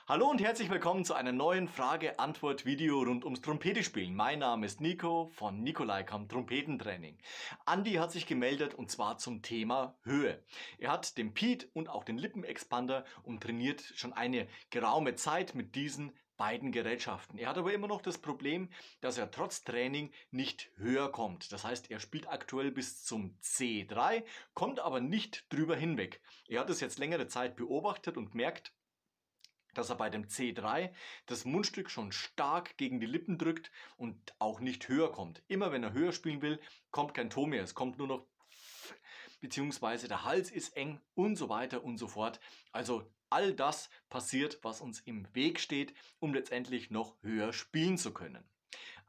Hallo und herzlich willkommen zu einer neuen Frage-Antwort-Video rund ums Trompetespielen. Mein Name ist Nico von Nikolai-Kamm Trompetentraining. Andi hat sich gemeldet und zwar zum Thema Höhe. Er hat den Pete und auch den Lippenexpander und trainiert schon eine geraume Zeit mit diesen beiden Gerätschaften. Er hat aber immer noch das Problem, dass er trotz Training nicht höher kommt. Das heißt, er spielt aktuell bis zum C3, kommt aber nicht drüber hinweg. Er hat es jetzt längere Zeit beobachtet und merkt, dass er bei dem C3 das Mundstück schon stark gegen die Lippen drückt und auch nicht höher kommt. Immer wenn er höher spielen will, kommt kein Ton mehr. Es kommt nur noch beziehungsweise der Hals ist eng und so weiter und so fort. Also all das passiert, was uns im Weg steht, um letztendlich noch höher spielen zu können.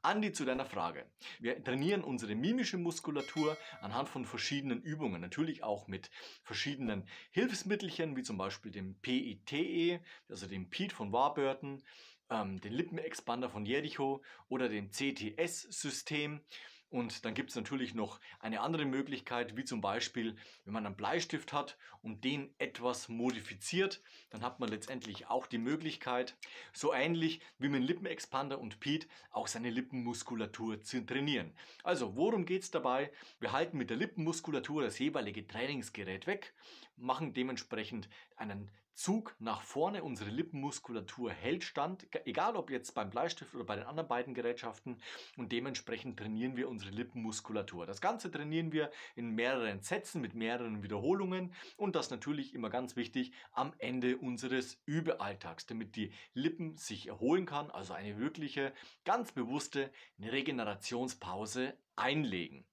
Andi, zu deiner Frage. Wir trainieren unsere mimische Muskulatur anhand von verschiedenen Übungen, natürlich auch mit verschiedenen Hilfsmittelchen, wie zum Beispiel dem PITE, also dem Pete von Warburton, den Lippenexpander von Jericho oder dem CTS-System. Und dann gibt es natürlich noch eine andere Möglichkeit, wie zum Beispiel, wenn man einen Bleistift hat und den etwas modifiziert, dann hat man letztendlich auch die Möglichkeit, so ähnlich wie mit dem Lippenexpander und Pete, auch seine Lippenmuskulatur zu trainieren. Also, worum geht es dabei? Wir halten mit der Lippenmuskulatur das jeweilige Trainingsgerät weg, machen dementsprechend einen Zug nach vorne, unsere Lippenmuskulatur hält stand, egal ob jetzt beim Bleistift oder bei den anderen beiden Gerätschaften, und dementsprechend trainieren wir unsere Lippenmuskulatur. Das Ganze trainieren wir in mehreren Sätzen mit mehreren Wiederholungen und das natürlich immer ganz wichtig am Ende unseres Übealltags, damit die Lippen sich erholen kann, also eine wirkliche, ganz bewusste Regenerationspause einlegen.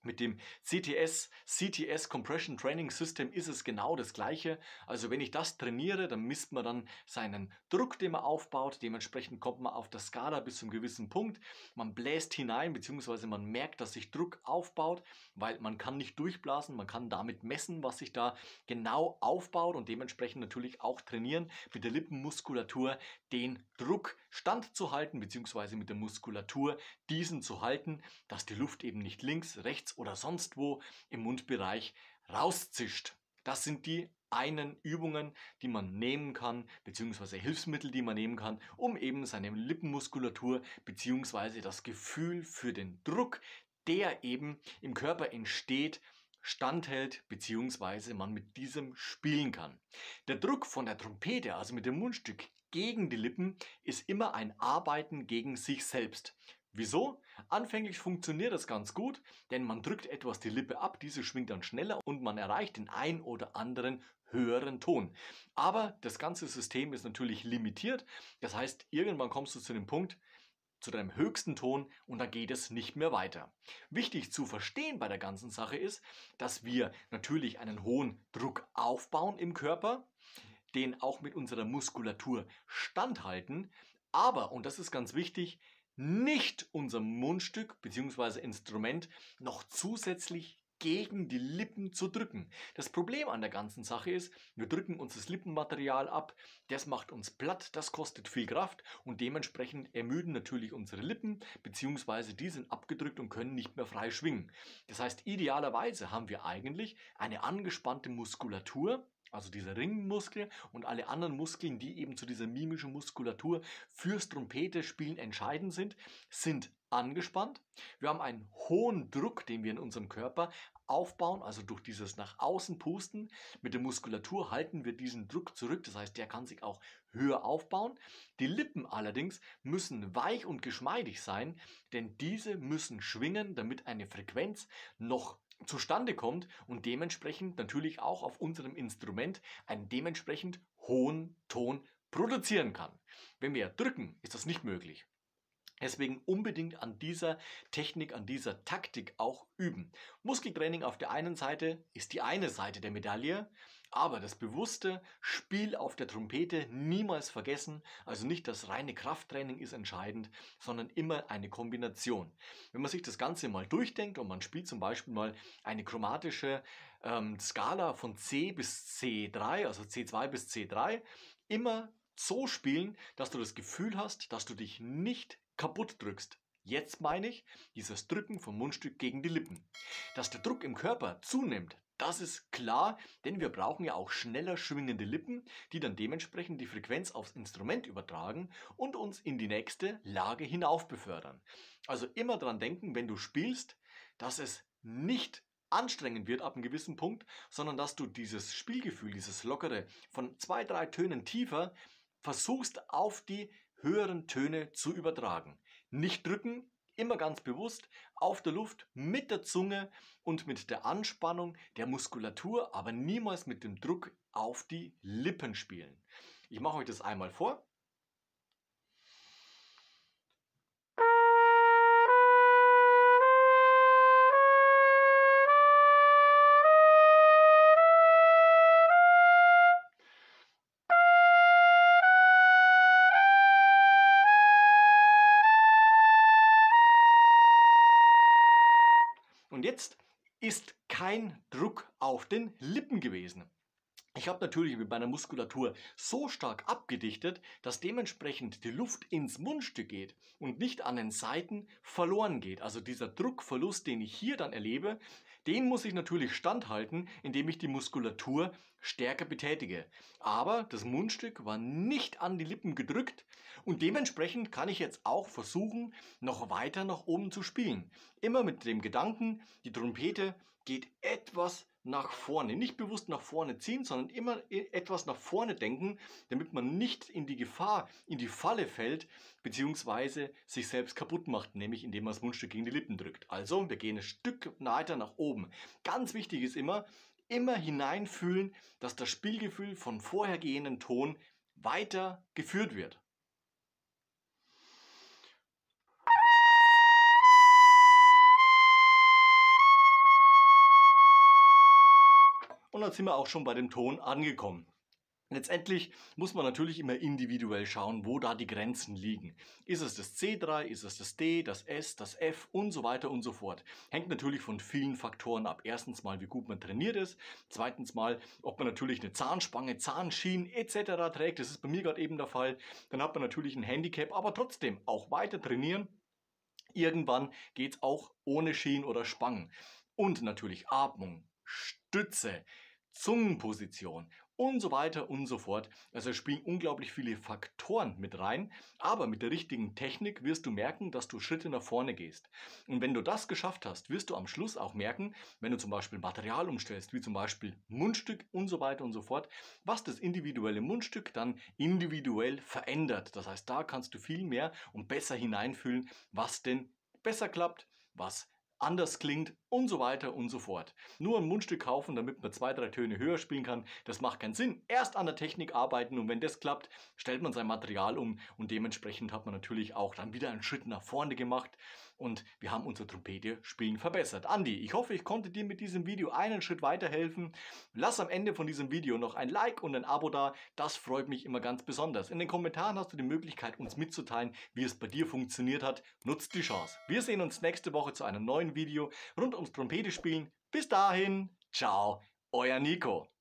Mit dem CTS Compression Training System ist es genau das gleiche. Also wenn ich das trainiere, dann misst man dann seinen Druck, den man aufbaut. Dementsprechend kommt man auf der Skala bis zu einem gewissen Punkt. Man bläst hinein, beziehungsweise man merkt, dass sich Druck aufbaut, weil man kann nicht durchblasen. Man kann damit messen, was sich da genau aufbaut und dementsprechend natürlich auch trainieren, mit der Lippenmuskulatur den Druck standzuhalten, beziehungsweise mit der Muskulatur diesen zu halten, dass die Luft eben nicht links, rechts oder sonst wo im Mundbereich rauszischt. Das sind die einen Übungen, die man nehmen kann, beziehungsweise Hilfsmittel, die man nehmen kann, um eben seine Lippenmuskulatur beziehungsweise das Gefühl für den Druck, der eben im Körper entsteht, standhält, beziehungsweise man mit diesem spielen kann. Der Druck von der Trompete, also mit dem Mundstück gegen die Lippen, ist immer ein Arbeiten gegen sich selbst. Wieso? Anfänglich funktioniert das ganz gut, denn man drückt etwas die Lippe ab, diese schwingt dann schneller und man erreicht den ein oder anderen höheren Ton. Aber das ganze System ist natürlich limitiert, das heißt, irgendwann kommst du zu dem Punkt, zu deinem höchsten Ton und dann geht es nicht mehr weiter. Wichtig zu verstehen bei der ganzen Sache ist, dass wir natürlich einen hohen Druck aufbauen im Körper, den auch mit unserer Muskulatur standhalten, aber, und das ist ganz wichtig, nicht unser Mundstück bzw. Instrument noch zusätzlich gegen die Lippen zu drücken. Das Problem an der ganzen Sache ist, wir drücken uns das Lippenmaterial ab, das macht uns platt, das kostet viel Kraft und dementsprechend ermüden natürlich unsere Lippen, beziehungsweise die sind abgedrückt und können nicht mehr frei schwingen. Das heißt, idealerweise haben wir eigentlich eine angespannte Muskulatur, also dieser Ringmuskel und alle anderen Muskeln, die eben zu dieser mimischen Muskulatur fürs Trompetespielen entscheidend sind angespannt. Wir haben einen hohen Druck, den wir in unserem Körper aufbauen, also durch dieses nach außen pusten. Mit der Muskulatur halten wir diesen Druck zurück, das heißt, der kann sich auch höher aufbauen. Die Lippen allerdings müssen weich und geschmeidig sein, denn diese müssen schwingen, damit eine Frequenz noch zustande kommt und dementsprechend natürlich auch auf unserem Instrument einen dementsprechend hohen Ton produzieren kann. Wenn wir drücken, ist das nicht möglich. Deswegen unbedingt an dieser Technik, an dieser Taktik auch üben. Muskeltraining auf der einen Seite ist die eine Seite der Medaille, aber das bewusste Spiel auf der Trompete niemals vergessen. Also nicht das reine Krafttraining ist entscheidend, sondern immer eine Kombination. Wenn man sich das Ganze mal durchdenkt und man spielt zum Beispiel mal eine chromatische Skala von C bis C3, also C2 bis C3, immer so spielen, dass du das Gefühl hast, dass du dich nicht kaputt drückst. Jetzt meine ich dieses Drücken vom Mundstück gegen die Lippen. Dass der Druck im Körper zunimmt, Das ist klar, denn wir brauchen ja auch schneller schwingende Lippen, die dann dementsprechend die Frequenz aufs Instrument übertragen und uns in die nächste Lage hinauf befördern. Also immer dran denken, wenn du spielst, dass es nicht anstrengend wird ab einem gewissen Punkt, sondern dass du dieses Spielgefühl, dieses Lockere von 2, 3 Tönen tiefer versuchst auf die höheren Töne zu übertragen. Nicht drücken, immer ganz bewusst auf der Luft mit der Zunge und mit der Anspannung der Muskulatur, aber niemals mit dem Druck auf die Lippen spielen. Ich mache euch das einmal vor. Und jetzt ist kein Druck auf den Lippen gewesen. Ich habe natürlich mit meiner Muskulatur so stark abgedichtet, dass dementsprechend die Luft ins Mundstück geht und nicht an den Seiten verloren geht. Also dieser Druckverlust, den ich hier dann erlebe, den muss ich natürlich standhalten, indem ich die Muskulatur stärker betätige. Aber das Mundstück war nicht an die Lippen gedrückt und dementsprechend kann ich jetzt auch versuchen, noch weiter nach oben zu spielen. Immer mit dem Gedanken, die Trompete geht etwas nach vorne. Nicht bewusst nach vorne ziehen, sondern immer etwas nach vorne denken, damit man nicht in die Gefahr, in die Falle fällt, beziehungsweise sich selbst kaputt macht, nämlich indem man das Mundstück gegen die Lippen drückt. Also, wir gehen ein Stück weiter nach oben. Ganz wichtig ist immer hineinfühlen, dass das Spielgefühl von vorhergehenden Ton weiter geführt wird. Und dann sind wir auch schon bei dem Ton angekommen. Letztendlich muss man natürlich immer individuell schauen, wo da die Grenzen liegen. Ist es das C3, ist es das D, das S, das F und so weiter und so fort. Hängt natürlich von vielen Faktoren ab. Erstens mal, wie gut man trainiert ist. Zweitens mal, ob man natürlich eine Zahnspange, Zahnschienen etc. trägt. Das ist bei mir gerade eben der Fall. Dann hat man natürlich ein Handicap, aber trotzdem auch weiter trainieren. Irgendwann geht es auch ohne Schienen oder Spangen. Und natürlich Atmung, Stütze, Zungenposition und so weiter und so fort. Also es spielen unglaublich viele Faktoren mit rein, aber mit der richtigen Technik wirst du merken, dass du Schritte nach vorne gehst. Und wenn du das geschafft hast, wirst du am Schluss auch merken, wenn du zum Beispiel Material umstellst, wie zum Beispiel Mundstück und so weiter und so fort, was das individuelle Mundstück dann individuell verändert. Das heißt, da kannst du viel mehr und besser hineinfühlen, was denn besser klappt, was anders klingt und so weiter und so fort. Nur ein Mundstück kaufen, damit man 2, 3 Töne höher spielen kann, das macht keinen Sinn. Erst an der Technik arbeiten und wenn das klappt, stellt man sein Material um und dementsprechend hat man natürlich auch dann wieder einen Schritt nach vorne gemacht und wir haben unser Trompete-Spielen verbessert. Andi, ich hoffe, ich konnte dir mit diesem Video einen Schritt weiterhelfen. Lass am Ende von diesem Video noch ein Like und ein Abo da, das freut mich immer ganz besonders. In den Kommentaren hast du die Möglichkeit, uns mitzuteilen, wie es bei dir funktioniert hat. Nutzt die Chance. Wir sehen uns nächste Woche zu einem neuen Video rund ums Trompete spielen. Bis dahin, ciao, euer Nico.